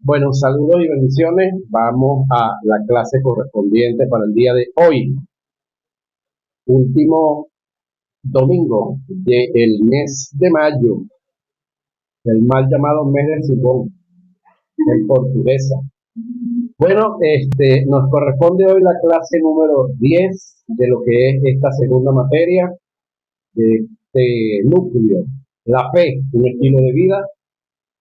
Bueno, saludos y bendiciones. Vamos a la clase correspondiente para el día de hoy, último domingo del mes de mayo, el mal llamado mes del Simón, en portuguesa. Bueno, nos corresponde hoy la clase número 10 de lo que es esta segunda materia de este núcleo, la fe, un estilo de vida.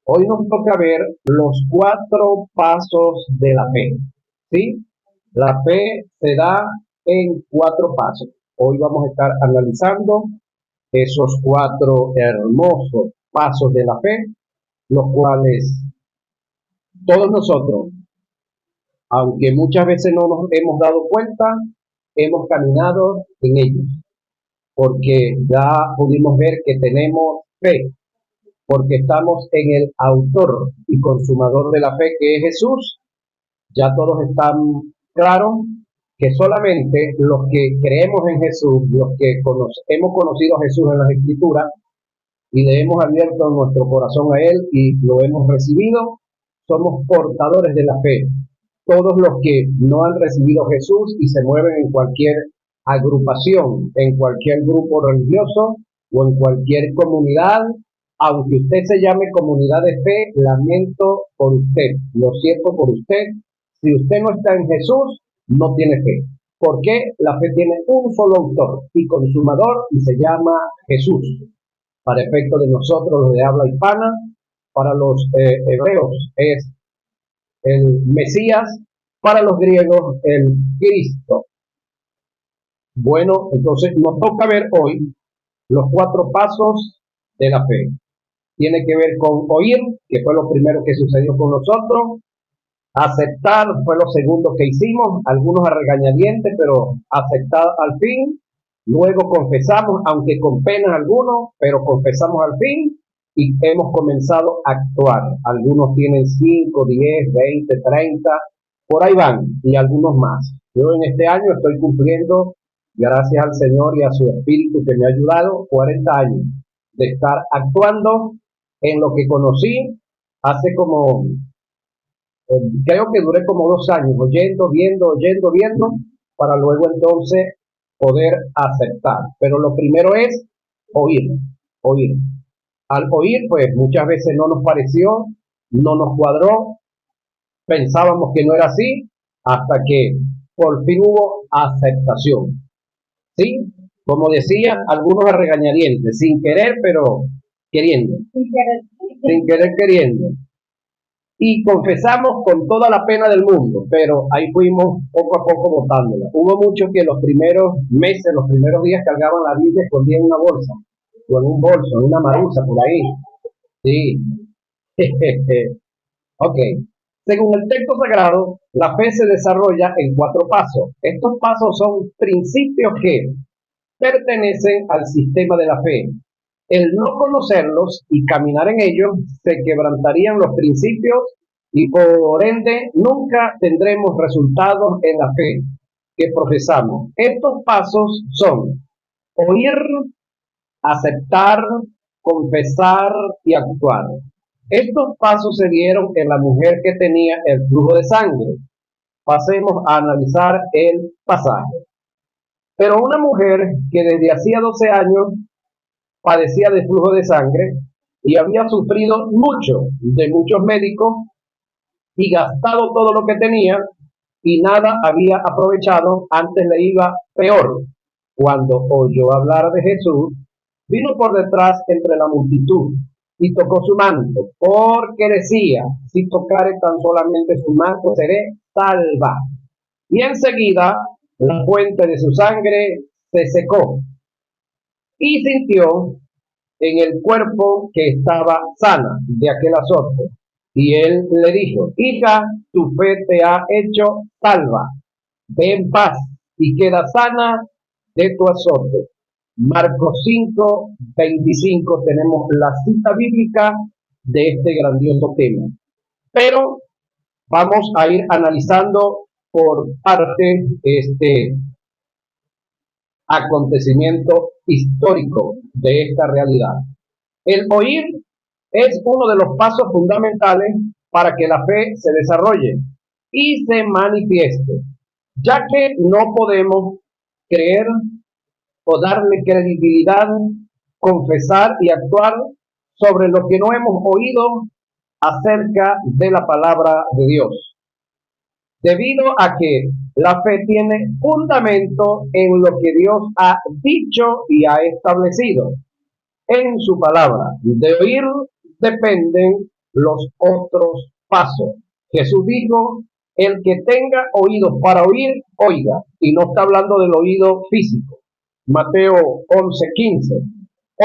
Hoy nos toca ver los 4 pasos de la fe, ¿sí? La fe se da en 4 pasos. Hoy vamos a estar analizando esos 4 hermosos pasos de la fe, los cuales todos nosotros, aunque muchas veces no nos hemos dado cuenta, hemos caminado en ellos, porque ya pudimos ver que tenemos fe, porque estamos en el autor y consumador de la fe, que es Jesús. Ya todos están claros que solamente los que creemos en Jesús, los que hemos conocido a Jesús en las Escrituras y le hemos abierto nuestro corazón a Él y lo hemos recibido, somos portadores de la fe. Todos los que no han recibido a Jesús y se mueven en cualquier agrupación, en cualquier grupo religioso o en cualquier comunidad, aunque usted se llame comunidad de fe, lamento por usted, lo siento por usted. Si usted no está en Jesús, no tiene fe. Porque la fe tiene un solo autor y consumador y se llama Jesús. Para efecto de nosotros, los de habla hispana, para los hebreos es el Mesías, para los griegos el Cristo. Bueno, entonces nos toca ver hoy los 4 pasos de la fe. Tiene que ver con oír, que fue lo primero que sucedió con nosotros. Aceptar fue lo segundo que hicimos, algunos a regañadientes, pero aceptar al fin. Luego confesamos, aunque con pena algunos, pero confesamos al fin y hemos comenzado a actuar. Algunos tienen 5, 10, 20, 30, por ahí van, y algunos más. Yo en este año estoy cumpliendo, gracias al Señor y a su Espíritu que me ha ayudado, 40 años de estar actuando en lo que conocí hace como creo que duré como 2 años, oyendo, viendo, para luego entonces poder aceptar. Pero lo primero es oír, oír. Al oír, pues muchas veces no nos pareció, no nos cuadró, pensábamos que no era así, hasta que por fin hubo aceptación. ¿Sí? Como decía, algunos a regañadientes, sin querer, pero queriendo. Sin querer queriendo. Y confesamos con toda la pena del mundo, pero ahí fuimos poco a poco botándola. Hubo muchos que los primeros meses, los primeros días cargaban la Biblia escondida en una bolsa, o en un bolso, en una maruza, por ahí. Sí. Ok. Según el texto sagrado, la fe se desarrolla en 4 pasos. Estos pasos son principios que pertenecen al sistema de la fe. El no conocerlos y caminar en ellos se quebrantarían los principios y por ende nunca tendremos resultados en la fe que profesamos. Estos pasos son oír, aceptar, confesar y actuar. Estos pasos se dieron en la mujer que tenía el flujo de sangre. Pasemos a analizar el pasaje. Pero una mujer que desde hacía 12 años padecía de flujo de sangre y había sufrido mucho de muchos médicos y gastado todo lo que tenía y nada había aprovechado, antes le iba peor. Cuando oyó hablar de Jesús, vino por detrás entre la multitud y tocó su manto, porque decía, si tocare tan solamente su manto, seré salva. Y enseguida la fuente de su sangre se secó y sintió en el cuerpo que estaba sana de aquel azote. Y él le dijo, hija, tu fe te ha hecho salva, ve en paz y queda sana de tu azote. Marcos 5:25 tenemos la cita bíblica de este grandioso tema. Pero vamos a ir analizando por parte este acontecimiento histórico de esta realidad. El oír es uno de los pasos fundamentales para que la fe se desarrolle y se manifieste, ya que no podemos creer o darle credibilidad, confesar y actuar sobre lo que no hemos oído acerca de la palabra de Dios, debido a que la fe tiene fundamento en lo que Dios ha dicho y ha establecido en su palabra. De oír dependen los otros pasos. Jesús dijo, el que tenga oídos para oír, oiga. Y no está hablando del oído físico. Mateo 11:15.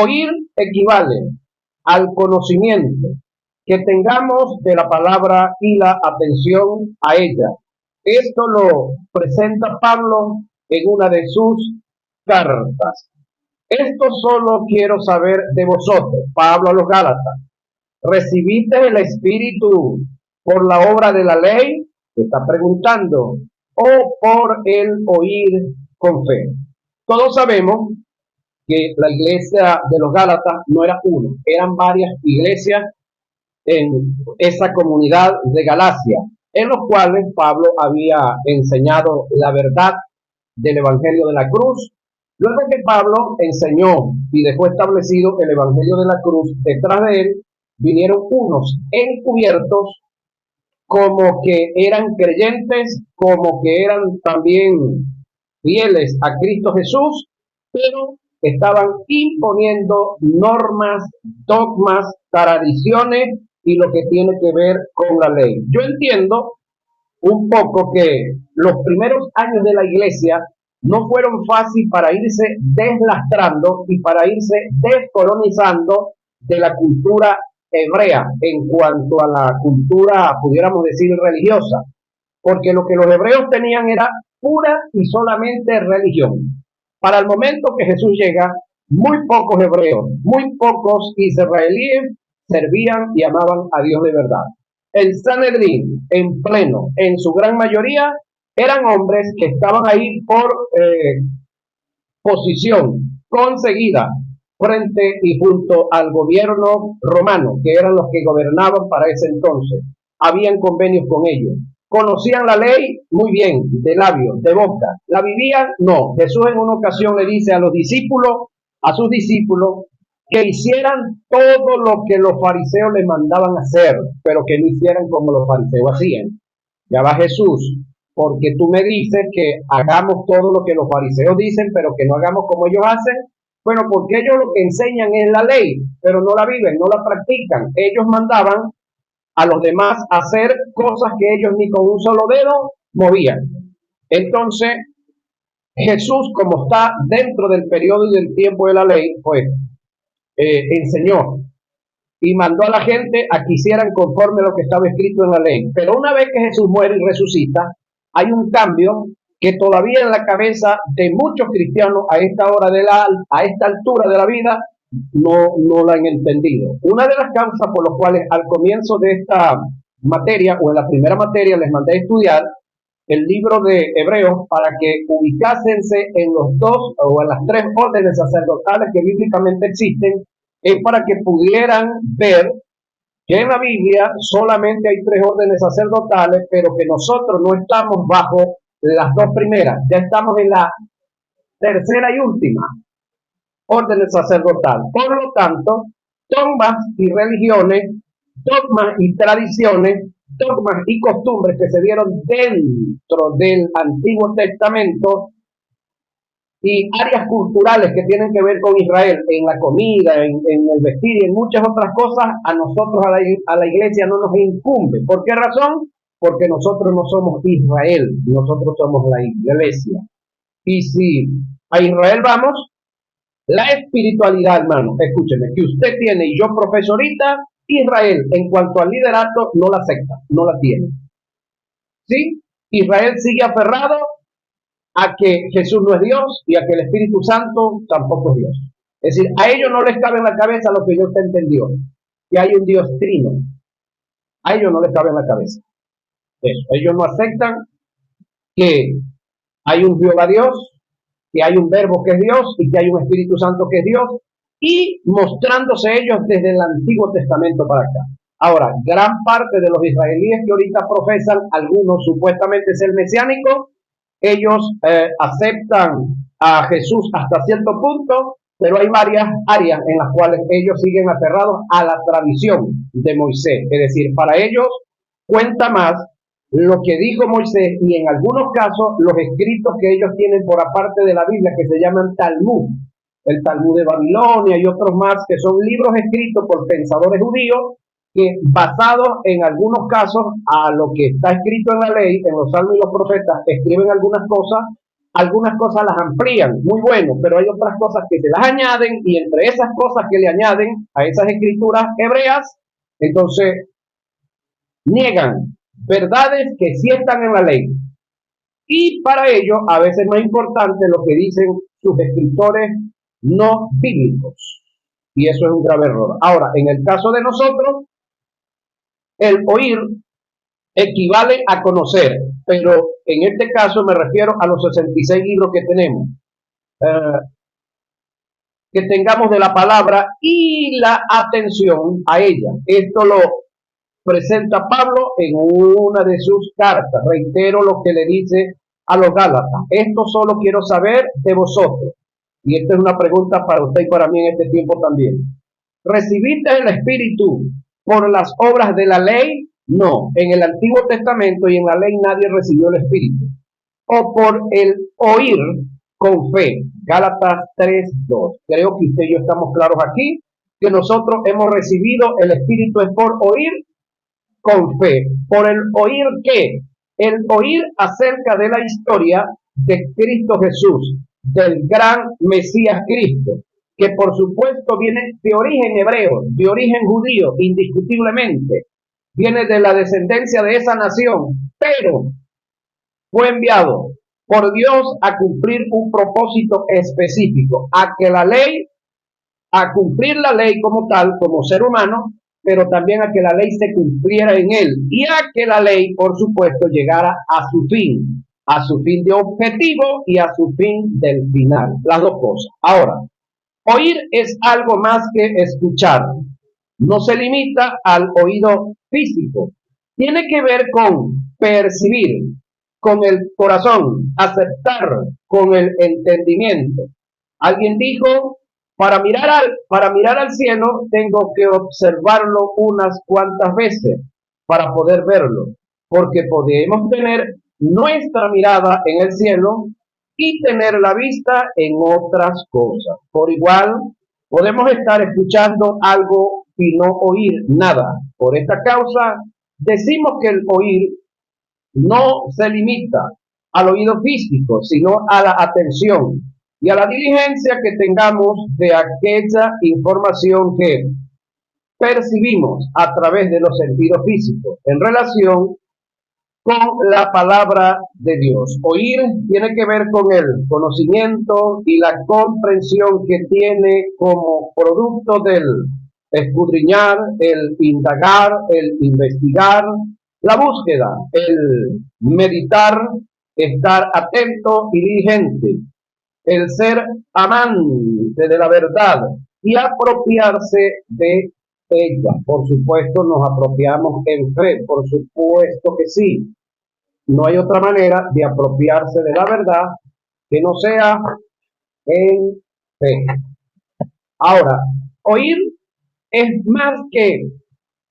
Oír equivale al conocimiento que tengamos de la palabra y la atención a ella. Esto lo presenta Pablo en una de sus cartas. Esto solo quiero saber de vosotros, Pablo a los Gálatas. ¿Recibiste el Espíritu por la obra de la ley? Se está preguntando. ¿O por el oír con fe? Todos sabemos que la iglesia de los Gálatas no era una, eran varias iglesias en esa comunidad de Galacia, en los cuales Pablo había enseñado la verdad del Evangelio de la cruz. Luego que Pablo enseñó y dejó establecido el Evangelio de la cruz, detrás de él vinieron unos encubiertos, como que eran creyentes, como que eran también fieles a Cristo Jesús, pero estaban imponiendo normas, dogmas, tradiciones y lo que tiene que ver con la ley. Yo entiendo un poco que los primeros años de la iglesia no fueron fáciles para irse deslastrando y para irse descolonizando de la cultura hebrea en cuanto a la cultura, pudiéramos decir, religiosa, porque lo que los hebreos tenían era pura y solamente religión. Para el momento que Jesús llega, muy pocos hebreos, muy pocos israelíes servían y amaban a Dios de verdad. El Sanedrín, en pleno, en su gran mayoría, eran hombres que estaban ahí por posición conseguida frente y junto al gobierno romano, que eran los que gobernaban para ese entonces. Habían convenios con ellos. Conocían la ley muy bien, de labios, de boca. ¿La vivían? No. Jesús en una ocasión le dice a sus discípulos, que hicieran todo lo que los fariseos les mandaban hacer, pero que no hicieran como los fariseos hacían. Ya va Jesús, porque tú me dices que hagamos todo lo que los fariseos dicen, pero que no hagamos como ellos hacen. Bueno, porque ellos lo que enseñan es la ley, pero no la viven, no la practican. Ellos mandaban a los demás hacer cosas que ellos ni con un solo dedo movían. Entonces, Jesús, como está dentro del periodo y del tiempo de la ley, pues enseñó y mandó a la gente a que hicieran conforme a lo que estaba escrito en la ley. Pero una vez que Jesús muere y resucita, hay un cambio que todavía en la cabeza de muchos cristianos a esta altura de la vida no lo han entendido. Una de las causas por las cuales al comienzo de esta materia o en la primera materia les mandé a estudiar el libro de Hebreos para que ubicasense en los dos o en las tres órdenes sacerdotales que bíblicamente existen, es para que pudieran ver que en la Biblia solamente hay tres órdenes sacerdotales, pero que nosotros no estamos bajo las dos primeras, ya estamos en la tercera y última orden sacerdotal. Por lo tanto, dogmas y religiones, dogmas y tradiciones, dogmas y costumbres que se dieron dentro del Antiguo Testamento y áreas culturales que tienen que ver con Israel, en la comida, en el vestir y en muchas otras cosas, a nosotros, a la iglesia no nos incumbe. ¿Por qué razón? Porque nosotros no somos Israel, nosotros somos la iglesia. Y si a Israel vamos, la espiritualidad, hermano, escúcheme, que usted tiene y yo profeso ahorita, Israel, en cuanto al liderato, no la acepta, no la tiene. ¿Sí? Israel sigue aferrado a que Jesús no es Dios y a que el Espíritu Santo tampoco es Dios. Es decir, a ellos no les cabe en la cabeza lo que Dios entendió, que hay un Dios trino. A ellos no les cabe en la cabeza. Eso. Ellos no aceptan que hay un Jehová Dios, que hay un verbo que es Dios y que hay un Espíritu Santo que es Dios, y mostrándose ellos desde el Antiguo Testamento para acá. Ahora, gran parte de los israelíes que ahorita profesan, algunos supuestamente ser mesiánicos, ellos aceptan a Jesús hasta cierto punto, pero hay varias áreas en las cuales ellos siguen aferrados a la tradición de Moisés. Es decir, para ellos cuenta más lo que dijo Moisés y en algunos casos los escritos que ellos tienen por aparte de la Biblia que se llaman Talmud, el Talmud de Babilonia y otros más que son libros escritos por pensadores judíos que basados en algunos casos a lo que está escrito en la ley, en los salmos y los profetas, escriben algunas cosas las amplían, muy bueno, pero hay otras cosas que se las añaden y entre esas cosas que le añaden a esas escrituras hebreas, entonces niegan verdades que sí están en la ley. Y para ello, a veces más importante lo que dicen sus escritores no bíblicos. Y eso es un grave error. Ahora, en el caso de nosotros, el oír equivale a conocer, pero en este caso me refiero a los 66 libros que tenemos. Que tengamos de la palabra y la atención a ella. Esto lo presenta Pablo en una de sus cartas. Reitero lo que le dice a los Gálatas. Esto solo quiero saber de vosotros. Y esta es una pregunta para usted y para mí en este tiempo también. ¿Recibiste el Espíritu por las obras de la ley? No. En el Antiguo Testamento y en la ley nadie recibió el Espíritu. O por el oír con fe. Gálatas 3:2. Creo que usted y yo estamos claros aquí que nosotros hemos recibido el Espíritu es por oír con fe. ¿Por el oír qué? El oír acerca de la historia de Cristo Jesús, del gran Mesías Cristo, que por supuesto viene de origen hebreo, de origen judío, indiscutiblemente. Viene de la descendencia de esa nación, pero fue enviado por Dios a cumplir un propósito específico, a cumplir la ley como tal, como ser humano, pero también a que la ley se cumpliera en él y a que la ley, por supuesto, llegara a su fin de objetivo y a su fin del final, las dos cosas. Ahora, oír es algo más que escuchar, no se limita al oído físico, tiene que ver con percibir, con el corazón, aceptar, con el entendimiento. Alguien dijo, para mirar al cielo tengo que observarlo unas cuantas veces para poder verlo, porque podemos tener nuestra mirada en el cielo y tener la vista en otras cosas. Por igual, podemos estar escuchando algo y no oír nada. Por esta causa, decimos que el oír no se limita al oído físico, sino a la atención y a la diligencia que tengamos de aquella información que percibimos a través de los sentidos físicos en relación con la palabra de Dios. Oír tiene que ver con el conocimiento y la comprensión que tiene como producto del escudriñar, el indagar, el investigar, la búsqueda, el meditar, estar atento y diligente, el ser amante de la verdad y apropiarse de ella. Por supuesto, nos apropiamos en fe, por supuesto que sí. No hay otra manera de apropiarse de la verdad que no sea en fe. Ahora, oír es más que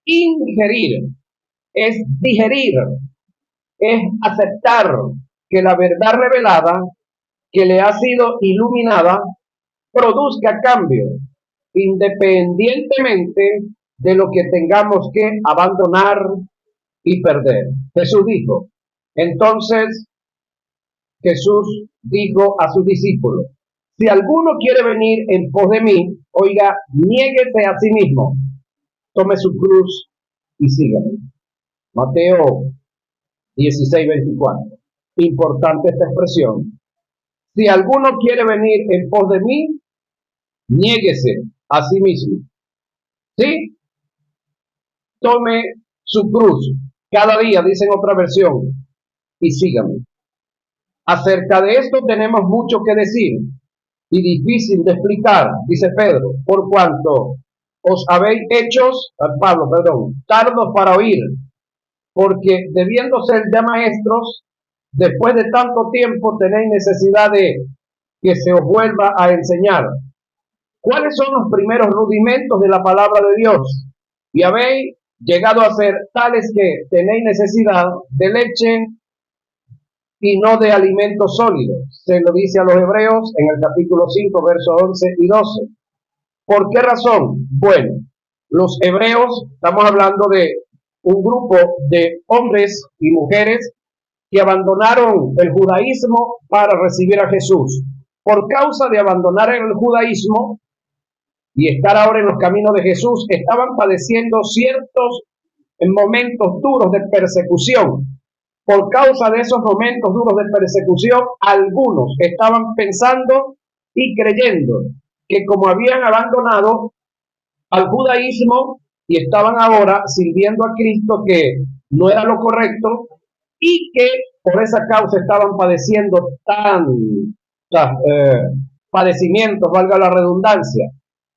ingerir, es digerir, es aceptar que la verdad revelada, que le ha sido iluminada, produzca cambio, independientemente de lo que tengamos que abandonar y perder. Jesús dijo, entonces Jesús dijo a sus discípulos, si alguno quiere venir en pos de mí, oiga, niéguese a sí mismo, tome su cruz y sígame. Mateo 16:24. Importante esta expresión. Si alguno quiere venir en pos de mí, niéguese a sí mismo. ¿Sí? Tome su cruz cada día, dice en otra versión, y sígame. Acerca de esto tenemos mucho que decir y difícil de explicar, dice Pedro, por cuanto os habéis hechos, Pablo, perdón, tardos para oír, porque debiendo ser ya maestros, después de tanto tiempo tenéis necesidad de que se os vuelva a enseñar. ¿Cuáles son los primeros rudimentos de la palabra de Dios? Y habéis llegado a ser tales que tenéis necesidad de leche y no de alimento sólido. Se lo dice a los hebreos en el capítulo 5, versos 11 y 12. ¿Por qué razón? Bueno, los hebreos, estamos hablando de un grupo de hombres y mujeres que abandonaron el judaísmo para recibir a Jesús. Por causa de abandonar el judaísmo y estar ahora en los caminos de Jesús, estaban padeciendo ciertos momentos duros de persecución. Por causa de esos momentos duros de persecución, algunos estaban pensando y creyendo que como habían abandonado al judaísmo y estaban ahora sirviendo a Cristo, que no era lo correcto, y que por esa causa estaban padeciendo padecimientos, valga la redundancia.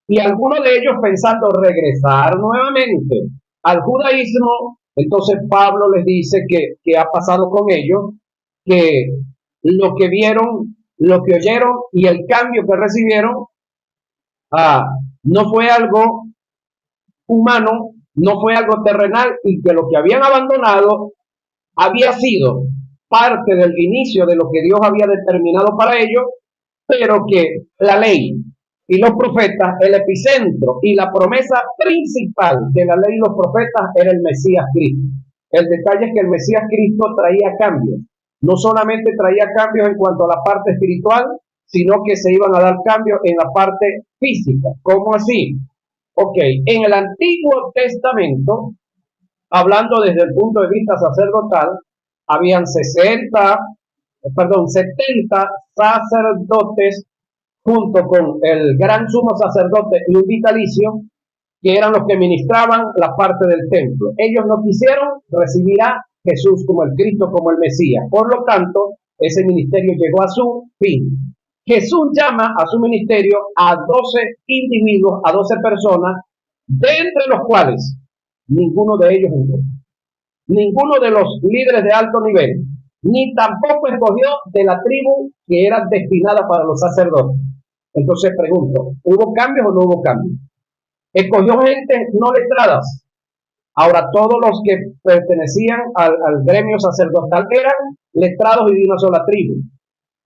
Y algunos de ellos pensando regresar nuevamente al judaísmo. Entonces Pablo les dice que ha pasado con ellos, que lo que vieron, lo que oyeron y el cambio que recibieron no fue algo humano, no fue algo terrenal, y que lo que habían abandonado había sido parte del inicio de lo que Dios había determinado para ellos, pero que la ley y los profetas, el epicentro y la promesa principal de la ley y los profetas era el Mesías Cristo. El detalle es que el Mesías Cristo traía cambios. No solamente traía cambios en cuanto a la parte espiritual, sino que se iban a dar cambios en la parte física. ¿Cómo así? Ok, en el Antiguo Testamento, hablando desde el punto de vista sacerdotal, habían 70 sacerdotes junto con el gran sumo sacerdote y un vitalicio, que eran los que ministraban la parte del templo. Ellos no quisieron recibir a Jesús como el Cristo, como el Mesías. Por lo tanto, ese ministerio llegó a su fin. Jesús llama a su ministerio a 12 individuos, a 12 personas, de entre los cuales ninguno de ellos entró. Ninguno de los líderes de alto nivel, ni tampoco escogió de la tribu que era destinada para los sacerdotes. Entonces pregunto, ¿hubo cambios o no hubo cambios? Escogió gente no letradas. Ahora, todos los que pertenecían al gremio sacerdotal eran letrados y de una sola tribu,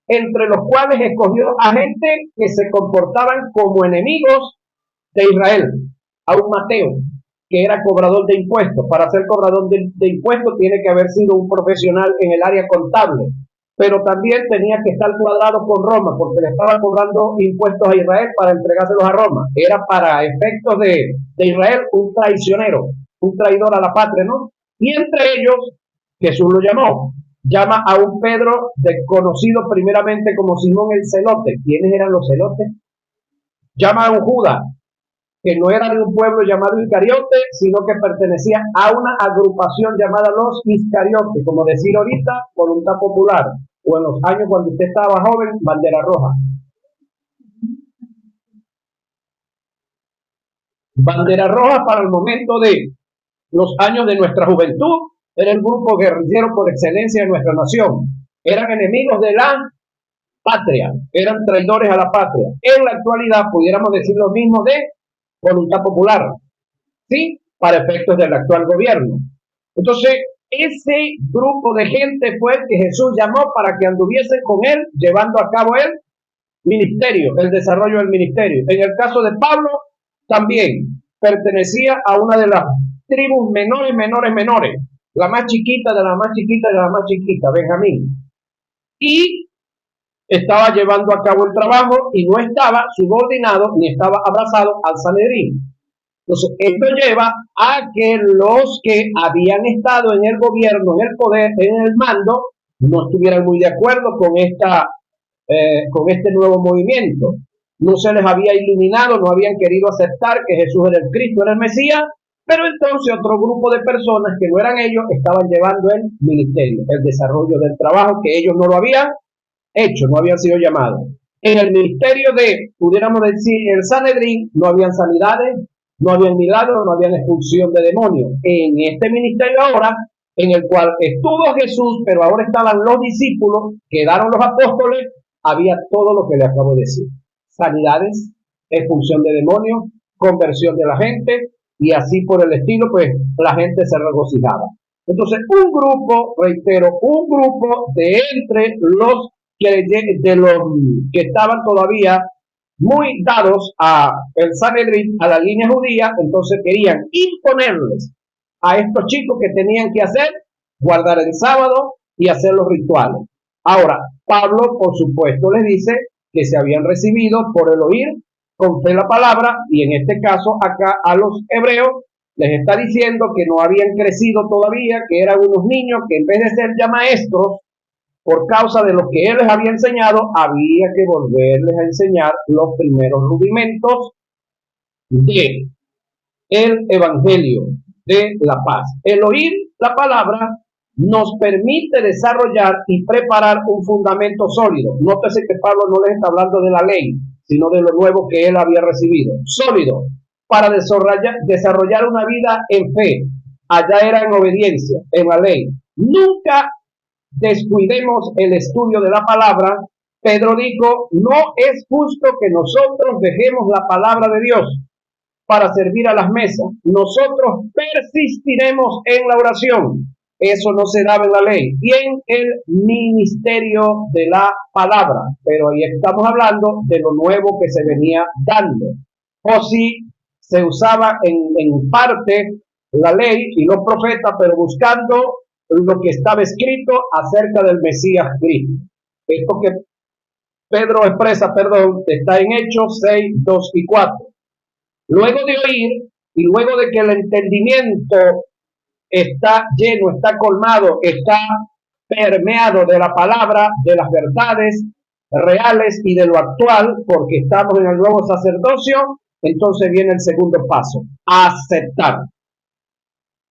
entre los cuales escogió a gente que se comportaban como enemigos de Israel. A un Mateo, que era cobrador de impuestos. Para ser cobrador de impuestos tiene que haber sido un profesional en el área contable, pero también tenía que estar cuadrado con Roma, porque le estaba cobrando impuestos a Israel para entregárselos a Roma. Era para efectos de Israel un traicionero, un traidor a la patria, ¿no? Y entre ellos, Jesús lo llama a un Pedro conocido primeramente como Simón el Celote. ¿Quiénes eran los celotes? Llama a un Judas, que no era de un pueblo llamado Iscariote, sino que pertenecía a una agrupación llamada los Iscariotes, como decir ahorita, Voluntad Popular, o en los años cuando usted estaba joven, Bandera Roja. Bandera Roja para el momento de los años de nuestra juventud, era el grupo guerrillero por excelencia de nuestra nación. Eran enemigos de la patria, eran traidores a la patria. En la actualidad pudiéramos decir lo mismo de Voluntad Popular, ¿sí? Para efectos del actual gobierno. Entonces, ese grupo de gente fue el que Jesús llamó para que anduviesen con él, llevando a cabo el ministerio, el desarrollo del ministerio. En el caso de Pablo, también pertenecía a una de las tribus menores, la más chiquita de la más chiquita de la más chiquita, Benjamín. Y estaba llevando a cabo el trabajo y no estaba subordinado ni estaba abrazado al Sanedrín. Entonces, esto lleva a que los que habían estado en el gobierno, en el poder, en el mando, no estuvieran muy de acuerdo con este nuevo movimiento. No se les había iluminado, no habían querido aceptar que Jesús era el Cristo, era el Mesías, pero entonces otro grupo de personas que no eran ellos estaban llevando el ministerio, el desarrollo del trabajo que ellos no lo habían hecho, no habían sido llamados. En el ministerio de, pudiéramos decir, el Sanedrín, no habían sanidades, no había milagros, no había expulsión de demonios. En este ministerio ahora, en el cual estuvo Jesús, pero ahora estaban los discípulos, quedaron los apóstoles, había todo lo que le acabo de decir. Sanidades, expulsión de demonios, conversión de la gente, y así por el estilo, pues la gente se regocijaba. Entonces, un grupo, reitero, un grupo de entre los de los que estaban todavía muy dados a el Sanedrín, a la línea judía, entonces querían imponerles a estos chicos que tenían que hacer, guardar el sábado y hacer los rituales. Ahora, Pablo, por supuesto, les dice que se habían recibido por el oír con fe la palabra, y en este caso acá a los hebreos les está diciendo que no habían crecido todavía, que eran unos niños que en vez de ser ya maestros, por causa de lo que él les había enseñado, había que volverles a enseñar los primeros rudimentos de el evangelio de la paz. El oír la palabra nos permite desarrollar y preparar un fundamento sólido. Nótese que Pablo no les está hablando de la ley, sino de lo nuevo que él había recibido. Sólido, para desarrollar una vida en fe. Allá era en obediencia, en la ley. Nunca descuidemos el estudio de la palabra. Pedro dijo, no es justo que nosotros dejemos la palabra de Dios para servir a las mesas. Nosotros persistiremos en la oración. Eso no se daba en la ley. Y en el ministerio de la palabra. Pero ahí estamos hablando de lo nuevo que se venía dando. O si se usaba en parte la ley y los profetas, pero buscando lo que estaba escrito acerca del Mesías Cristo. Esto que Pedro expresa, está en Hechos 6, 2 y 4. Luego de oír y luego de que el entendimiento está lleno, está colmado, está permeado de la palabra, de las verdades reales y de lo actual, porque estamos en el nuevo sacerdocio, entonces viene el segundo paso, aceptar.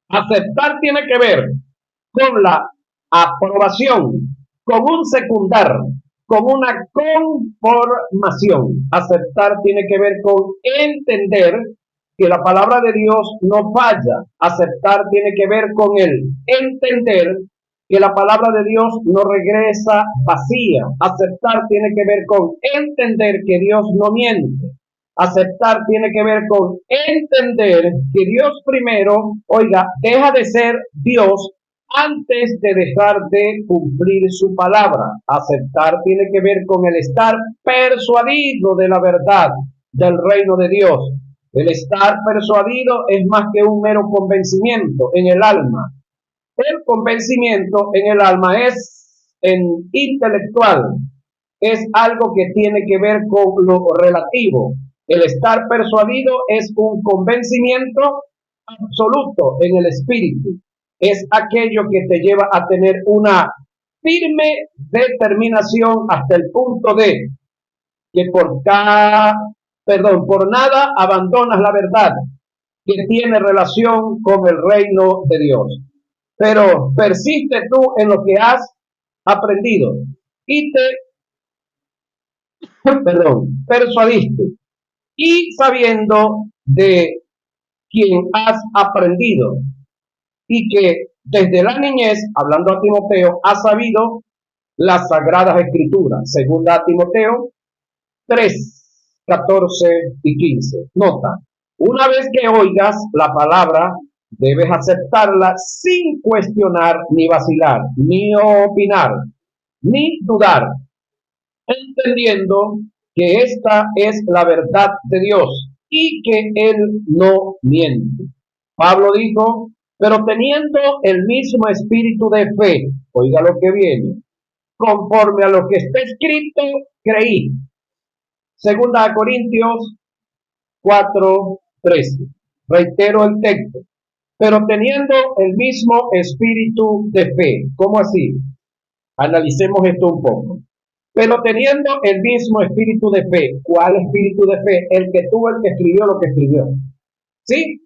Aceptar tiene que ver con la aprobación, con un secundar, con una conformación. Aceptar tiene que ver con entender que la palabra de Dios no falla. Aceptar tiene que ver con el entender que la palabra de Dios no regresa vacía. Aceptar tiene que ver con entender que Dios no miente. Aceptar tiene que ver con entender que Dios primero, deja de ser Dios antes de dejar de cumplir su palabra. Aceptar tiene que ver con el estar persuadido de la verdad del reino de Dios. El estar persuadido es más que un mero convencimiento en el alma. El convencimiento en el alma es intelectual, es algo que tiene que ver con lo relativo. El estar persuadido es un convencimiento absoluto en el espíritu. Es aquello que te lleva a tener una firme determinación hasta el punto de que por nada abandonas la verdad que tiene relación con el reino de Dios. Pero persiste tú en lo que has aprendido y persuadiste, y sabiendo de quien has aprendido, y que desde la niñez, hablando a Timoteo, has sabido las sagradas escrituras. Segunda a Timoteo 3, 14 y 15. Nota, una vez que oigas la palabra, debes aceptarla sin cuestionar, ni vacilar, ni opinar, ni dudar, entendiendo que esta es la verdad de Dios y que Él no miente. Pablo dijo, pero teniendo el mismo espíritu de fe, oiga lo que viene, conforme a lo que está escrito, creí. Segunda a Corintios 4:13. Reitero el texto. Pero teniendo el mismo espíritu de fe. ¿Cómo así? Analicemos esto un poco. Pero teniendo el mismo espíritu de fe. ¿Cuál espíritu de fe? El que tuvo el que escribió lo que escribió. ¿Sí?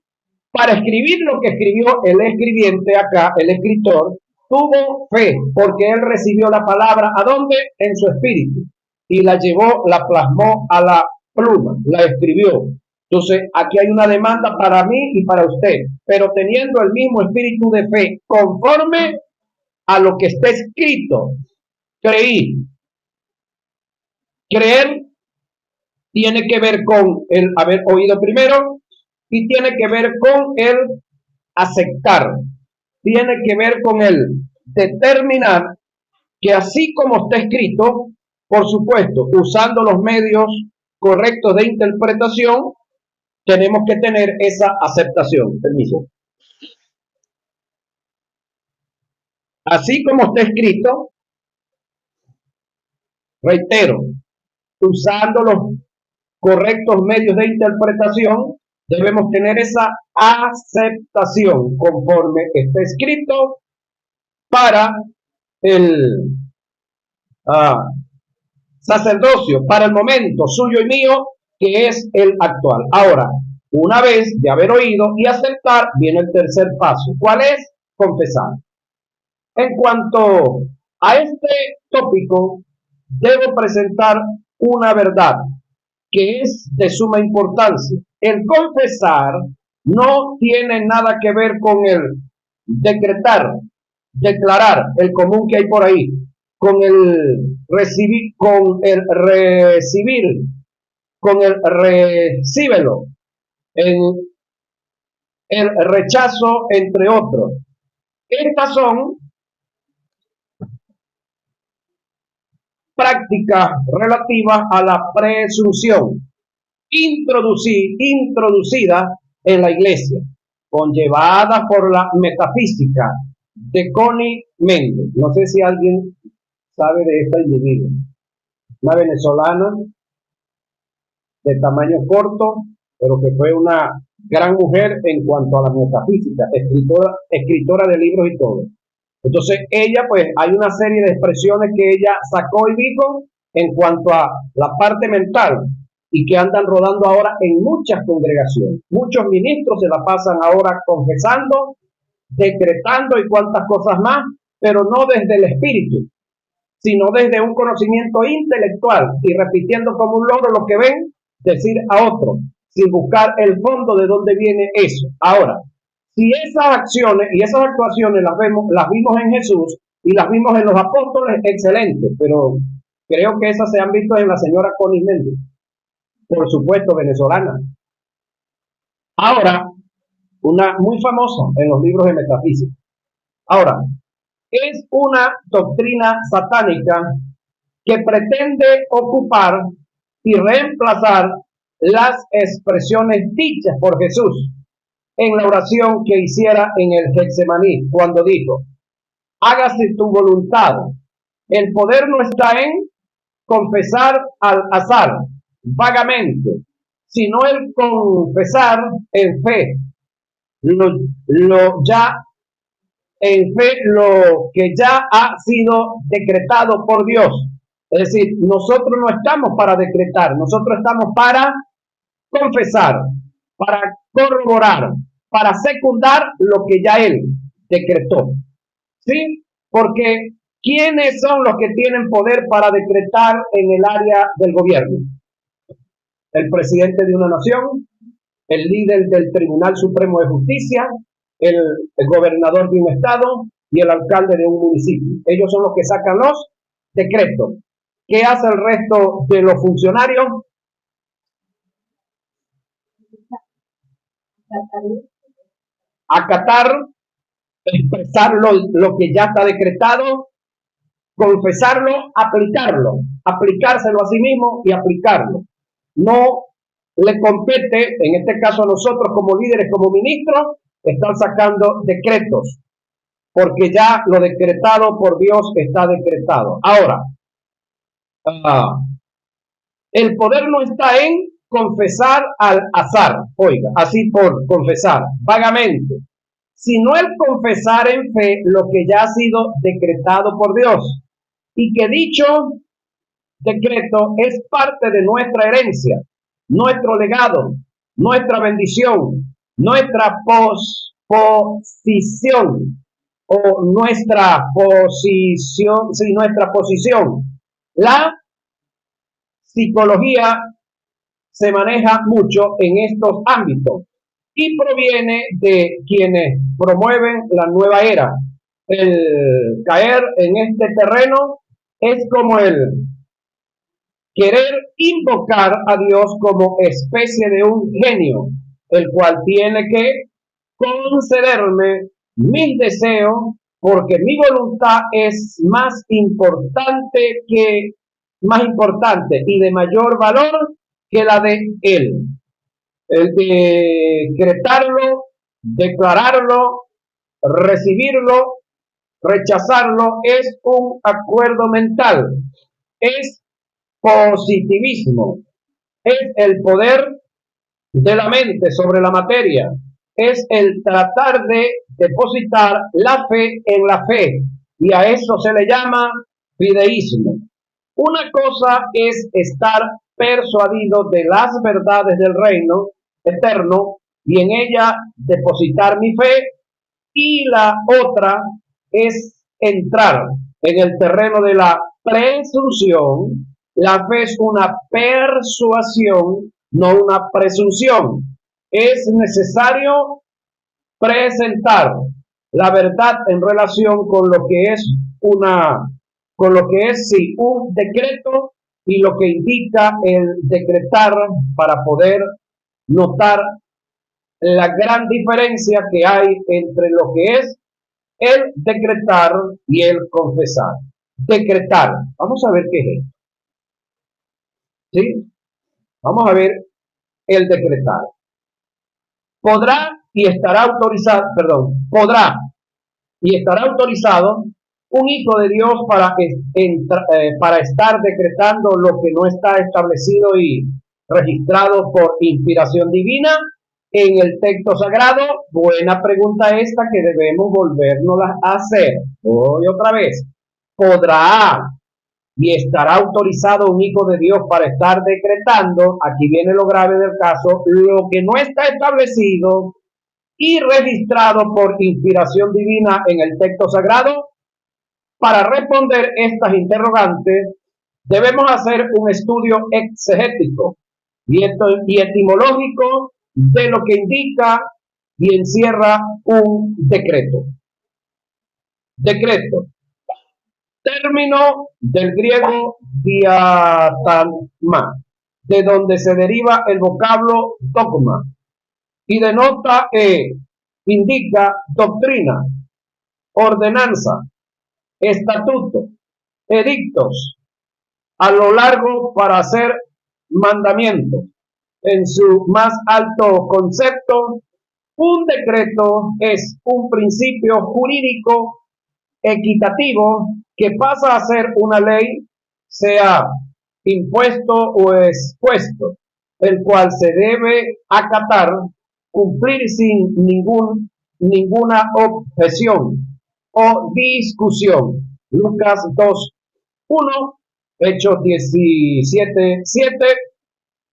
Para escribir lo que escribió el escribiente acá, el escritor, tuvo fe, porque él recibió la palabra, ¿a dónde? En su espíritu. Y la llevó, la plasmó a la pluma, la escribió. Entonces, aquí hay una demanda para mí y para usted, pero teniendo el mismo espíritu de fe, conforme a lo que está escrito. Creí. Creer tiene que ver con el haber oído primero y tiene que ver con el aceptar. Tiene que ver con el determinar que así como está escrito, por supuesto, usando los medios correctos de interpretación, tenemos que tener esa aceptación. Permiso. Así como está escrito, reitero, usando los correctos medios de interpretación, debemos tener esa aceptación conforme está escrito para el sacerdocio, para el momento suyo y mío, que es el actual. Ahora, una vez de haber oído y aceptar, viene el tercer paso. ¿Cuál es? Confesar. En cuanto a este tópico, debo presentar una verdad que es de suma importancia. El confesar no tiene nada que ver con el decretar, declarar, el común que hay por ahí, con el recibir, con el recíbelo, el rechazo, entre otros. Estas son prácticas relativas a la presunción introducida en la iglesia, conllevada por la metafísica de Connie Méndez. No sé si alguien sabe de esta individua. Una venezolana de tamaño corto, pero que fue una gran mujer en cuanto a la metafísica, escritora de libros y todo. Entonces ella, pues, hay una serie de expresiones que ella sacó y dijo en cuanto a la parte mental y que andan rodando ahora en muchas congregaciones. Muchos ministros se la pasan ahora confesando, decretando y cuantas cosas más, pero no desde el espíritu, sino desde un conocimiento intelectual y repitiendo como un loro lo que ven decir a otro, sin buscar el fondo de dónde viene eso. Ahora, si esas acciones y esas actuaciones las vimos en Jesús y las vimos en los apóstoles, excelente, pero creo que esas se han visto en la señora Connie Méndez, por supuesto venezolana. Ahora, una muy famosa en los libros de metafísica. Ahora, es una doctrina satánica que pretende ocupar y reemplazar las expresiones dichas por Jesús en la oración que hiciera en el Getsemaní, cuando dijo, hágase tu voluntad. El poder no está en confesar al azar, vagamente, sino el confesar en fe, lo ya en fe lo que ya ha sido decretado por Dios. Es decir, nosotros no estamos para decretar, nosotros estamos para confesar, para corroborar, para secundar lo que ya Él decretó. ¿Sí? Porque ¿quiénes son los que tienen poder para decretar en el área del gobierno? El presidente de una nación, el líder del Tribunal Supremo de Justicia, el gobernador de un estado y el alcalde de un municipio. Ellos son los que sacan los decretos. ¿Qué hace el resto de los funcionarios? Acatar, expresar lo que ya está decretado, confesarlo, aplicárselo a sí mismo y aplicarlo. No le compete, en este caso a nosotros como líderes, como ministros, estar sacando decretos, porque ya lo decretado por Dios está decretado. Ahora, el poder no está en confesar al azar, oiga, así por confesar, vagamente, sino el confesar en fe lo que ya ha sido decretado por Dios, y que dicho decreto es parte de nuestra herencia, nuestro legado, nuestra bendición, nuestra posición o nuestra posición, sí, nuestra posición. La psicología se maneja mucho en estos ámbitos y proviene de quienes promueven la nueva era. El caer en este terreno es como el querer invocar a Dios como especie de un genio, el cual tiene que concederme mis deseos porque mi voluntad es más importante y de mayor valor que la de él. El decretarlo, declararlo, recibirlo, rechazarlo es un acuerdo mental, es positivismo, es el poder de la mente sobre la materia, es el tratar de depositar la fe en la fe, y a eso se le llama fideísmo. Una cosa es estar persuadido de las verdades del reino eterno y en ella depositar mi fe, y la otra es entrar en el terreno de la presunción. La fe es una persuasión, no una presunción. Es necesario presentar la verdad en relación con lo que es sí, un decreto y lo que indica el decretar para poder notar la gran diferencia que hay entre lo que es el decretar y el confesar. Decretar. Vamos a ver qué es esto. ¿Sí? Vamos a ver el decretar. Podrá y estará autorizado, podrá y estará autorizado un hijo de Dios para estar decretando lo que no está establecido y registrado por inspiración divina en el texto sagrado. Buena pregunta esta que debemos volvernos a hacer. Voy otra vez. ¿Podrá y estará autorizado un hijo de Dios para estar decretando? Aquí viene lo grave del caso: lo que no está establecido y registrado por inspiración divina en el texto sagrado. Para responder estas interrogantes debemos hacer un estudio exegético y etimológico de lo que indica y encierra un decreto. Decreto, término del griego diatagma, de donde se deriva el vocablo dogma, y denota indica doctrina, ordenanza, estatuto, edictos, a lo largo para hacer mandamientos. En su más alto concepto, un decreto es un principio jurídico equitativo que pasa a ser una ley, sea impuesto o expuesto, el cual se debe acatar, cumplir sin ninguna objeción o discusión. Lucas 2:1, Hechos 17:7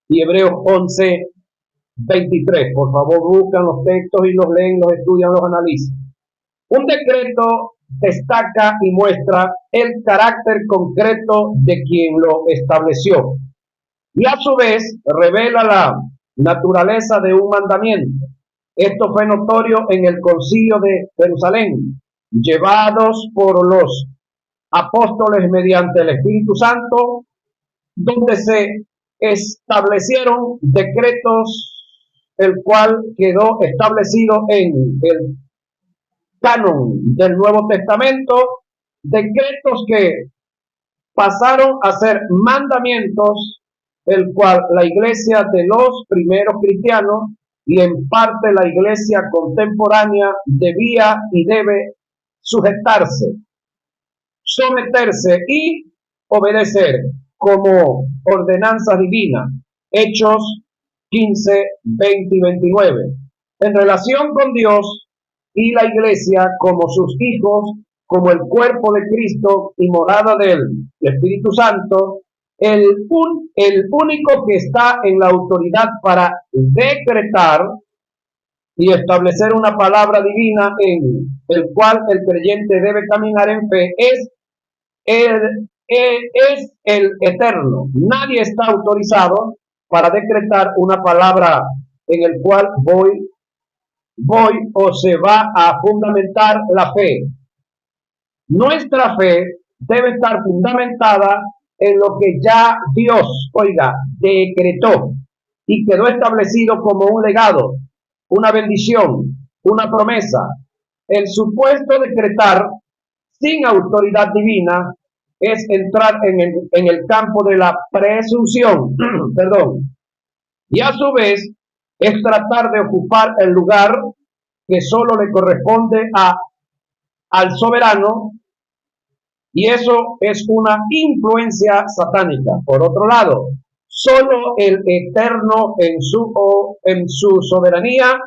y Hebreos 11:23. Por favor, buscan los textos y los leen, los estudian, los analizan. Un decreto destaca y muestra el carácter concreto de quien lo estableció y a su vez revela la naturaleza de un mandamiento. Esto fue notorio en el Concilio de Jerusalén, llevados por los apóstoles mediante el Espíritu Santo, donde se establecieron decretos, el cual quedó establecido en el canon del Nuevo Testamento, decretos que pasaron a ser mandamientos, el cual la iglesia de los primeros cristianos y en parte la iglesia contemporánea debía y debe sujetarse, someterse y obedecer como ordenanza divina. Hechos 15, 20 y 29. En relación con Dios y la iglesia como sus hijos, como el cuerpo de Cristo y morada del Espíritu Santo, el único que está en la autoridad para decretar y establecer una palabra divina en el cual el creyente debe caminar en fe es el eterno. Nadie está autorizado para decretar una palabra en el cual voy o se va a fundamentar la fe. Nuestra fe debe estar fundamentada en lo que ya Dios, decretó y quedó establecido como un legado, una bendición, una promesa. El supuesto decretar sin autoridad divina es entrar en el campo de la presunción, perdón, y a su vez es tratar de ocupar el lugar que solo le corresponde al soberano, y eso es una influencia satánica. Por otro lado, solo el Eterno en su soberanía,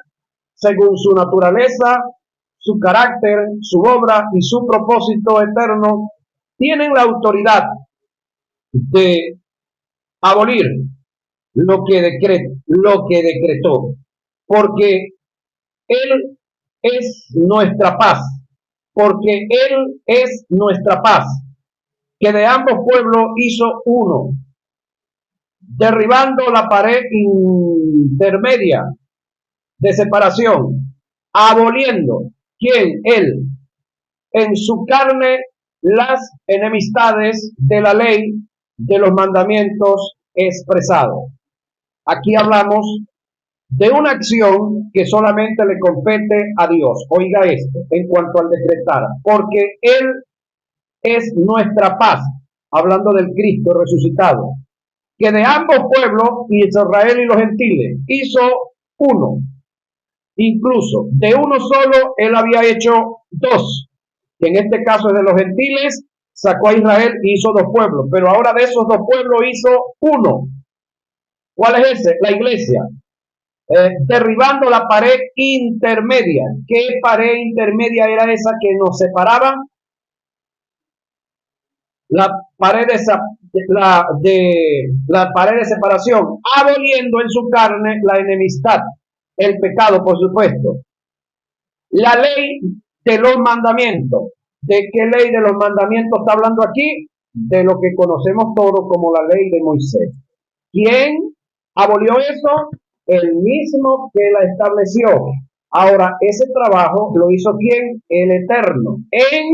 según su naturaleza, su carácter, su obra y su propósito eterno, tienen la autoridad de abolir lo que decretó, porque Él es nuestra paz, porque Él es nuestra paz, que de ambos pueblos hizo uno, derribando la pared intermedia de separación, aboliendo, ¿quién? Él, en su carne las enemistades de la ley de los mandamientos expresados. Aquí hablamos de una acción que solamente le compete a Dios. Oiga esto, en cuanto al decretar, porque Él es nuestra paz, hablando del Cristo resucitado, que de ambos pueblos, Israel y los gentiles, hizo uno. Incluso de uno solo Él había hecho dos, que en este caso es de los gentiles, sacó a Israel y hizo dos pueblos, pero ahora de esos dos pueblos hizo uno. ¿Cuál es ese? La iglesia. Derribando la pared intermedia. ¿Qué pared intermedia era esa que nos separaba? La pared la pared de separación, aboliendo en su carne la enemistad, el pecado, por supuesto. La ley de los mandamientos. ¿De qué ley de los mandamientos está hablando aquí? De lo que conocemos todos como la ley de Moisés. ¿Quién abolió eso? El mismo que la estableció. Ahora, ese trabajo lo hizo ¿quién? El Eterno, en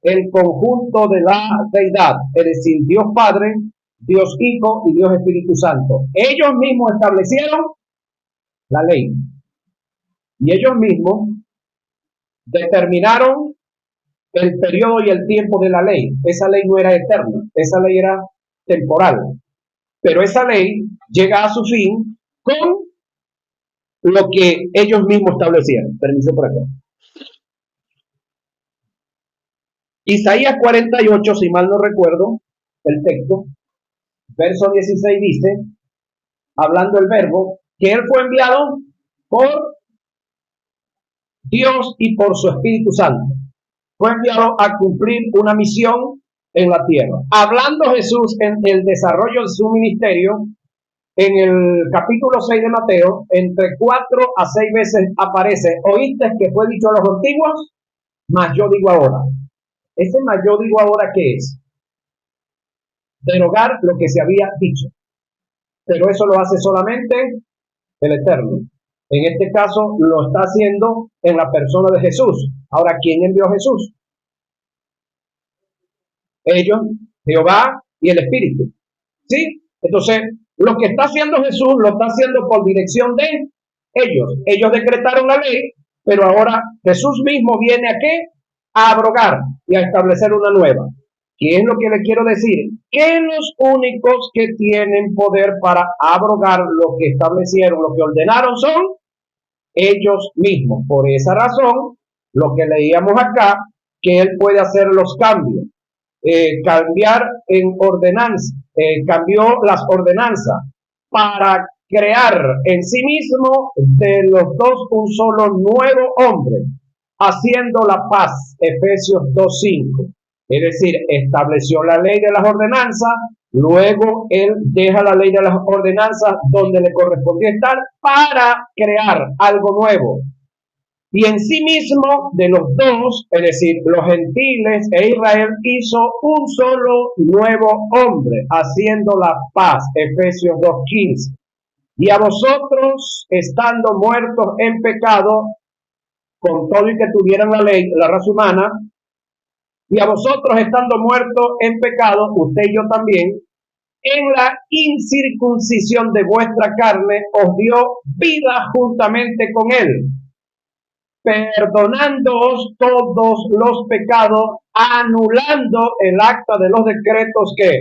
el conjunto de la deidad, es decir, Dios Padre, Dios Hijo y Dios Espíritu Santo. Ellos mismos establecieron la ley y ellos mismos determinaron el periodo y el tiempo de la ley. Esa ley no era eterna, esa ley era temporal, pero esa ley llega a su fin con lo que ellos mismos establecieron. Permiso por acá. Isaías 48, si mal no recuerdo, el texto, verso 16 dice, hablando el verbo, que él fue enviado por Dios y por su Espíritu Santo. Fue enviado a cumplir una misión en la tierra. Hablando Jesús en el desarrollo de su ministerio, en el capítulo 6 de Mateo, entre 4 a 6 veces aparece, oíste que fue dicho a los antiguos, mas yo digo ahora. Ese mas yo digo ahora, ¿qué es? Derogar lo que se había dicho. Pero eso lo hace solamente el Eterno. En este caso lo está haciendo en la persona de Jesús. Ahora, ¿quién envió a Jesús? Ellos, Jehová y el Espíritu. ¿Sí? Entonces, lo que está haciendo Jesús lo está haciendo por dirección de ellos. Ellos decretaron la ley, pero ahora Jesús mismo viene a ¿qué? A abrogar y a establecer una nueva. ¿Qué es lo que le quiero decir? Que los únicos que tienen poder para abrogar lo que establecieron, lo que ordenaron, son ellos mismos. Por esa razón, lo que leíamos acá, que Él puede hacer los cambios. Cambiar en ordenanza, cambió las ordenanzas para crear en sí mismo de los dos un solo nuevo hombre, haciendo la paz, Efesios 2:5. Es decir, estableció la ley de las ordenanzas, luego él deja la ley de las ordenanzas donde le correspondía estar para crear algo nuevo. Y en sí mismo, de los dos, es decir, los gentiles e Israel, hizo un solo nuevo hombre, haciendo la paz. Efesios 2:15. Y a vosotros, estando muertos en pecado, con todo y que tuvieran la ley, la raza humana, y a vosotros, estando muertos en pecado, usted y yo también, en la incircuncisión de vuestra carne, os dio vida juntamente con él, perdonándoos todos los pecados, anulando el acta de los decretos que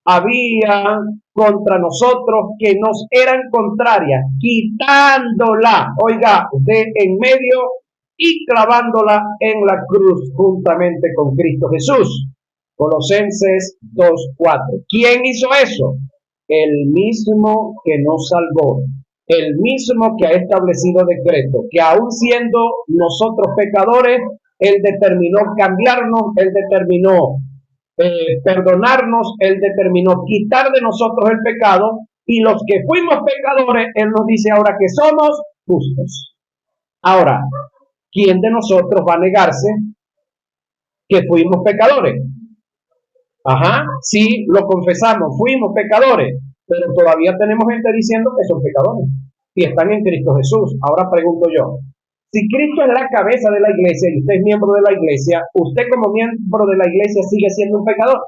había contra nosotros, que nos eran contrarias, quitándola, oiga, de en medio y clavándola en la cruz juntamente con Cristo Jesús. Colosenses 2:4. ¿Quién hizo eso? El mismo que nos salvó, el mismo que ha establecido decreto, que aun siendo nosotros pecadores, Él determinó cambiarnos, Él determinó perdonarnos, Él determinó quitar de nosotros el pecado, y los que fuimos pecadores, Él nos dice ahora que somos justos. Ahora, ¿quién de nosotros va a negarse que fuimos pecadores? Ajá, sí, lo confesamos, fuimos pecadores, pero todavía tenemos gente diciendo que son pecadores y están en Cristo Jesús. Ahora pregunto yo, si Cristo es la cabeza de la iglesia y usted es miembro de la iglesia, ¿usted como miembro de la iglesia sigue siendo un pecador?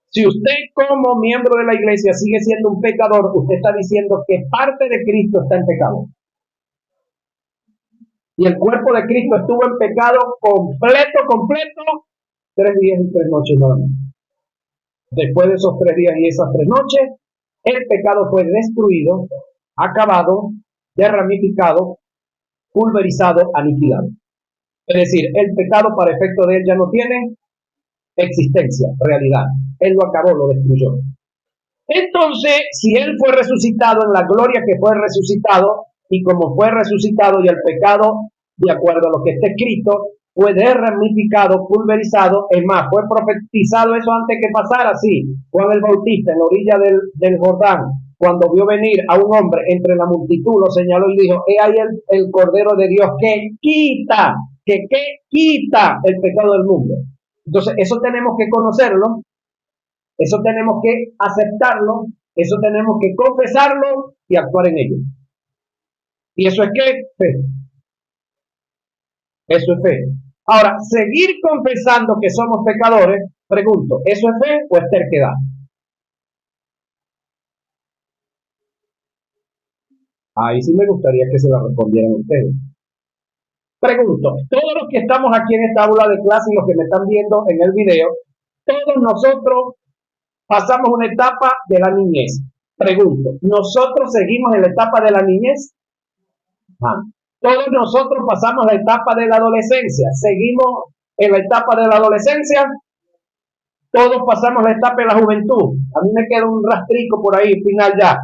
Si usted como miembro de la iglesia sigue siendo un pecador, usted está diciendo que parte de Cristo está en pecado. Y el cuerpo de Cristo estuvo en pecado completo, 3 días y 3 noches nada más. Después de esos 3 días y esas 3 noches, el pecado fue destruido, acabado, derramificado, pulverizado, aniquilado. Es decir, el pecado para efecto de él ya no tiene existencia, realidad. Él lo acabó, lo destruyó. Entonces, si él fue resucitado en la gloria que fue resucitado, y como fue resucitado y el pecado, de acuerdo a lo que está escrito, fue derramificado, pulverizado, es más, fue profetizado eso antes que pasara, sí. Juan el Bautista en la orilla del Jordán, cuando vio venir a un hombre entre la multitud, lo señaló y dijo, he ahí el Cordero de Dios que quita el pecado del mundo. Entonces, eso tenemos que conocerlo, eso tenemos que aceptarlo, eso tenemos que confesarlo y actuar en ello. ¿Y eso es qué? Fe. Eso es fe. Ahora, seguir confesando que somos pecadores, pregunto, ¿eso es fe o es terquedad? Ahí sí me gustaría que se la respondieran ustedes. Pregunto, todos los que estamos aquí en esta aula de clase y los que me están viendo en el video, todos nosotros pasamos una etapa de la niñez. Pregunto, ¿nosotros seguimos en la etapa de la niñez? Todos nosotros pasamos la etapa de la adolescencia. ¿Seguimos en la etapa de la adolescencia? Todos pasamos la etapa de la juventud. A mí me queda un rastrico por ahí, final ya.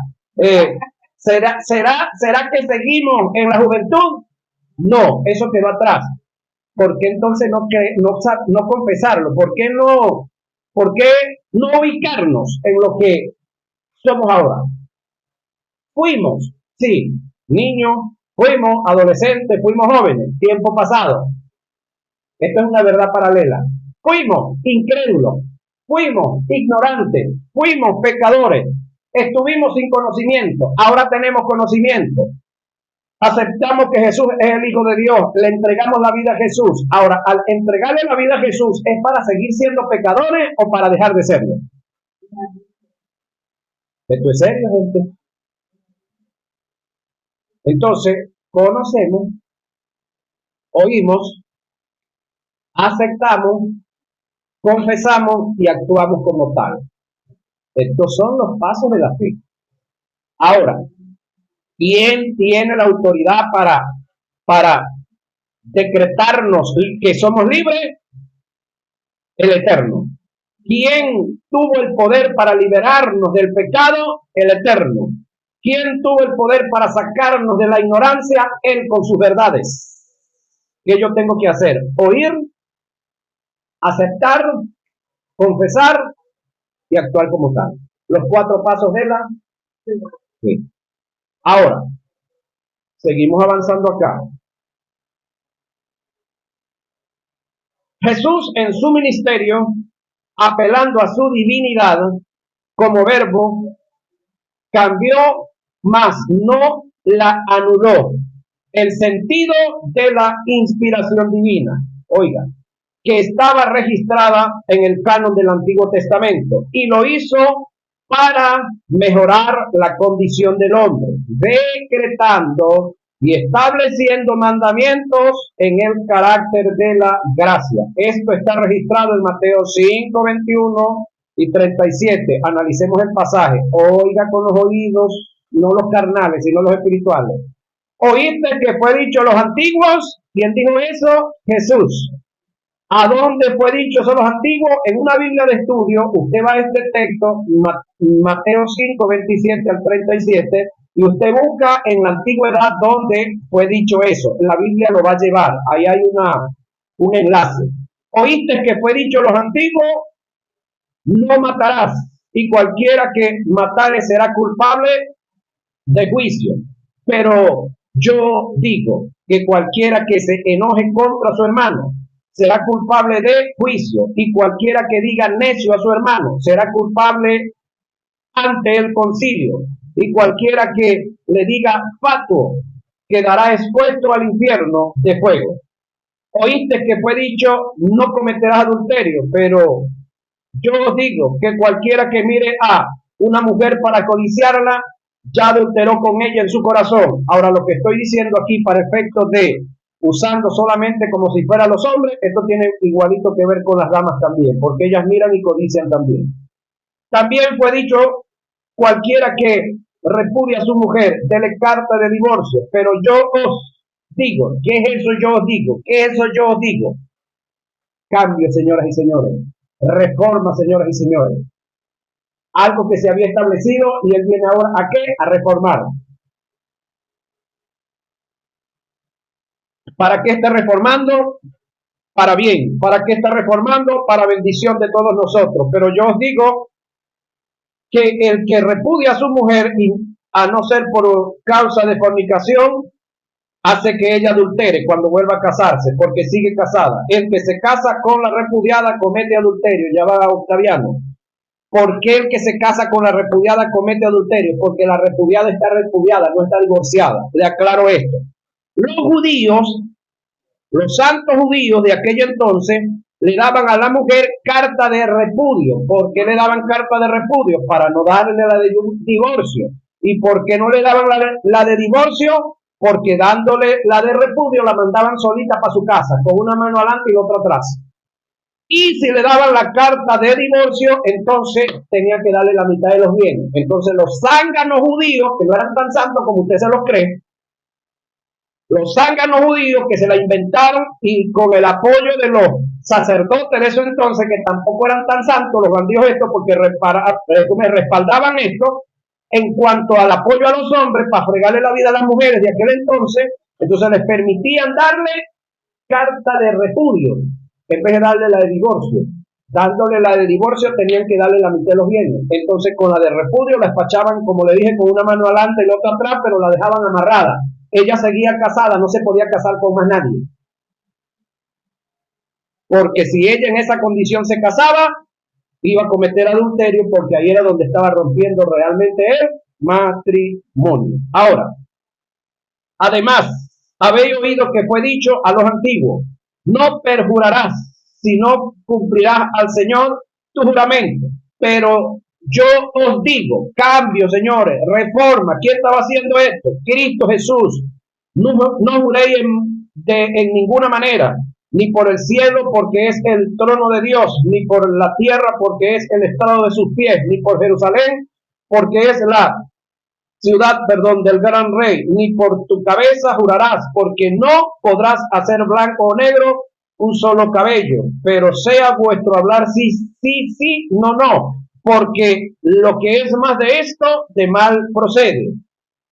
¿Será que seguimos en la juventud? No, eso quedó atrás. ¿Por qué entonces no confesarlo? ¿Por qué no ubicarnos en lo que somos ahora? Fuimos, sí, niños, fuimos adolescentes, fuimos jóvenes, tiempo pasado. Esto es una verdad paralela. Fuimos incrédulos, fuimos ignorantes, fuimos pecadores, estuvimos sin conocimiento, ahora tenemos conocimiento. Aceptamos que Jesús es el Hijo de Dios, le entregamos la vida a Jesús. Ahora, al entregarle la vida a Jesús, ¿es para seguir siendo pecadores o para dejar de serlo? Esto es serio, gente. Entonces, conocemos, oímos, aceptamos, confesamos y actuamos como tal. Estos son los pasos de la fe. Ahora, ¿quién tiene la autoridad para decretarnos que somos libres? El Eterno. ¿Quién tuvo el poder para liberarnos del pecado? El Eterno. ¿Quién tuvo el poder para sacarnos de la ignorancia? Él con sus verdades. ¿Qué yo tengo que hacer? Oír, aceptar, confesar y actuar como tal. Los 4 pasos de la fe. Ahora, seguimos avanzando acá. Jesús en su ministerio, apelando a su divinidad como verbo, cambió, mas no la anuló, el sentido de la inspiración divina, oiga, que estaba registrada en el canon del Antiguo Testamento, y lo hizo para mejorar la condición del hombre, decretando y estableciendo mandamientos en el carácter de la gracia. Esto está registrado en Mateo 5, 21 y 37. Analicemos el pasaje. Oiga con los oídos, no los carnales, sino los espirituales. Oíste que fue dicho a los antiguos. ¿Quién dijo eso? Jesús. ¿A dónde fue dicho eso los antiguos? En una Biblia de estudio, usted va a este texto, Mateo 5, 27 al 37, y usted busca en la antigüedad donde fue dicho eso. La Biblia lo va a llevar. Ahí hay un enlace. Oíste que fue dicho a los antiguos, no matarás, y cualquiera que matare será culpable de juicio. Pero yo digo que cualquiera que se enoje contra su hermano será culpable de juicio, y cualquiera que diga necio a su hermano será culpable ante el concilio, y cualquiera que le diga fatuo quedará expuesto al infierno de fuego. Oíste que fue dicho, no cometerás adulterio, pero yo os digo que cualquiera que mire a una mujer para codiciarla, ya adulteró con ella en su corazón. Ahora, lo que estoy diciendo aquí para efectos de usando solamente como si fueran los hombres, esto tiene igualito que ver con las damas también, porque ellas miran y codician también. También fue dicho, cualquiera que repudia a su mujer, dele carta de divorcio. Pero yo os digo, ¿qué es eso yo os digo? ¿Qué es eso yo os digo? Cambio, señoras y señores. Reforma, señoras y señores. Algo que se había establecido y él viene ahora ¿a qué? A reformar. ¿Para qué está reformando? Para bien. ¿Para qué está reformando? Para bendición de todos nosotros. Pero yo os digo que el que repudia a su mujer, y a no ser por causa de fornicación, hace que ella adultere cuando vuelva a casarse, porque sigue casada. El que se casa con la repudiada comete adulterio. Ya va Octaviano. ¿Por qué el que se casa con la repudiada comete adulterio? Porque la repudiada está repudiada, no está divorciada. Le aclaro esto. Los judíos, los santos judíos de aquel entonces, le daban a la mujer carta de repudio. ¿Por qué le daban carta de repudio? Para no darle la de divorcio. ¿Y por qué no le daban la de divorcio? Porque dándole la de repudio la mandaban solita para su casa, con una mano adelante y la otra atrás. Y si le daban la carta de divorcio, entonces tenía que darle la mitad de los bienes. Entonces los zánganos judíos, que no eran tan santos como usted se los cree, los zánganos judíos que se la inventaron y con el apoyo de los sacerdotes de eso entonces, que tampoco eran tan santos, los bandidos estos, porque respaldaban esto en cuanto al apoyo a los hombres para fregarle la vida a las mujeres de aquel entonces les permitían darle carta de repudio en vez de darle la de divorcio. Dándole la de divorcio tenían que darle la mitad de los bienes. Entonces con la de repudio la despachaban, como le dije, con una mano adelante y la otra atrás, pero la dejaban amarrada. Ella seguía casada, no se podía casar con más nadie. Porque si ella en esa condición se casaba, iba a cometer adulterio, porque ahí era donde estaba rompiendo realmente el matrimonio. Ahora, además, habéis oído que fue dicho a los antiguos, no perjurarás, sino cumplirás al Señor tu juramento. Pero yo os digo, cambio, señores, reforma. ¿Quién estaba haciendo esto? Cristo Jesús. No juréis en ninguna manera, ni por el cielo, porque es el trono de Dios, ni por la tierra, porque es el estrado de sus pies, ni por Jerusalén, porque es la ciudad, del gran rey, ni por tu cabeza jurarás, porque no podrás hacer blanco o negro un solo cabello, pero sea vuestro hablar sí, sí, sí, no, no, porque lo que es más de esto, de mal procede.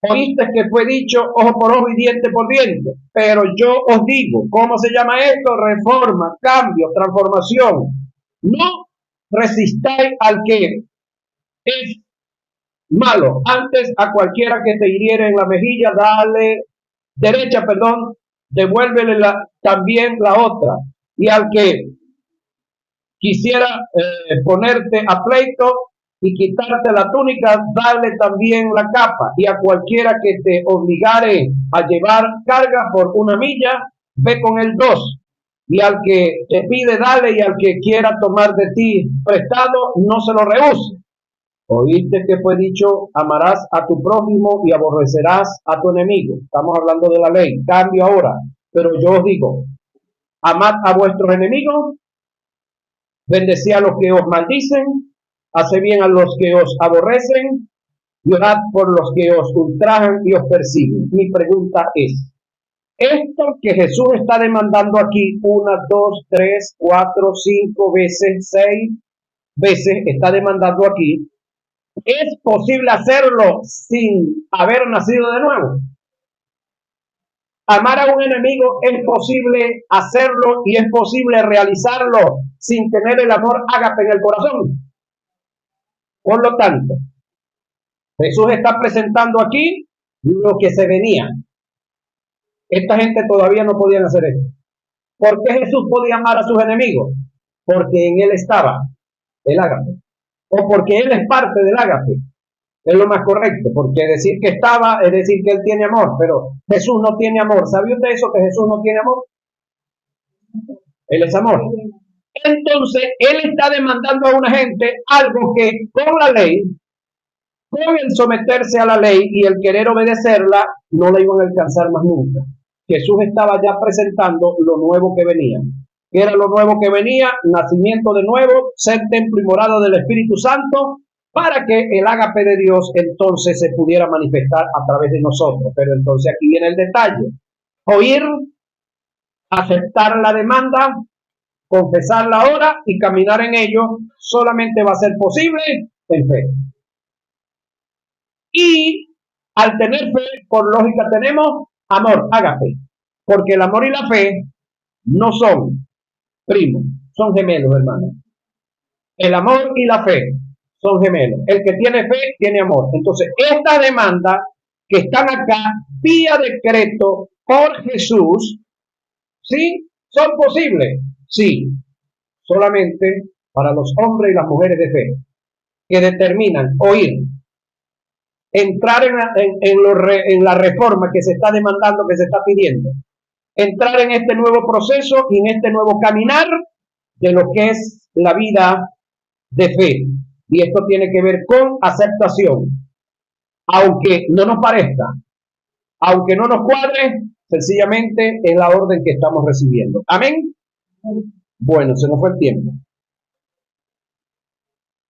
Oíste que fue dicho ojo por ojo y diente por diente, pero yo os digo, ¿cómo se llama esto? Reforma, cambio, transformación. No resistáis al que es malo. Antes a cualquiera que te hiriere en la mejilla, dale derecha, devuélvele también la otra. Y al que quisiera ponerte a pleito y quitarte la túnica, darle también la capa. Y a cualquiera que te obligare a llevar carga por 1 milla, ve con el 2. Y al que te pide, dale, y al que quiera tomar de ti prestado, no se lo rehúse. Oíste que fue dicho, amarás a tu prójimo y aborrecerás a tu enemigo. Estamos hablando de la ley, cambio ahora. Pero yo os digo, amad a vuestros enemigos, bendecid a los que os maldicen, haced bien a los que os aborrecen, y orad por los que os ultrajan y os persiguen. Mi pregunta es, esto que Jesús está demandando aquí, 1, 2, 3, 4, 5 veces, 6 veces, está demandando aquí, ¿es posible hacerlo sin haber nacido de nuevo? Amar a un enemigo es posible hacerlo y es posible realizarlo sin tener el amor ágape en el corazón. Por lo tanto, Jesús está presentando aquí lo que se venía. Esta gente todavía no podían hacer esto. ¿Por qué Jesús podía amar a sus enemigos? Porque en él estaba el ágape. O porque él es parte del ágape. Es lo más correcto, porque decir que estaba es decir que él tiene amor, pero Jesús no tiene amor. ¿Sabía usted eso, que Jesús no tiene amor? Él es amor. Entonces, él está demandando a una gente algo que con la ley, con el someterse a la ley y el querer obedecerla, no la iban a alcanzar más nunca. Jesús estaba ya presentando lo nuevo que venía. ¿Qué era lo nuevo que venía? Nacimiento de nuevo, ser templo y morada del Espíritu Santo, para que el ágape de Dios entonces se pudiera manifestar a través de nosotros. Pero entonces aquí viene el detalle. Oír, aceptar la demanda, confesarla ahora y caminar en ello solamente va a ser posible en fe. Y al tener fe, por lógica tenemos amor, ágape, porque el amor y la fe no son primos, son gemelos, hermanos. El amor y la fe son gemelos. El que tiene fe tiene amor. Entonces, esta demanda que están acá vía decreto por Jesús, ¿sí? ¿Son posibles? Sí, solamente para los hombres y las mujeres de fe que determinan oír, entrar en la reforma que se está demandando, que se está pidiendo, entrar en este nuevo proceso y en este nuevo caminar de lo que es la vida de fe. Y esto tiene que ver con aceptación. Aunque no nos parezca, aunque no nos cuadre, sencillamente es la orden que estamos recibiendo. Amén. Bueno, se nos fue el tiempo.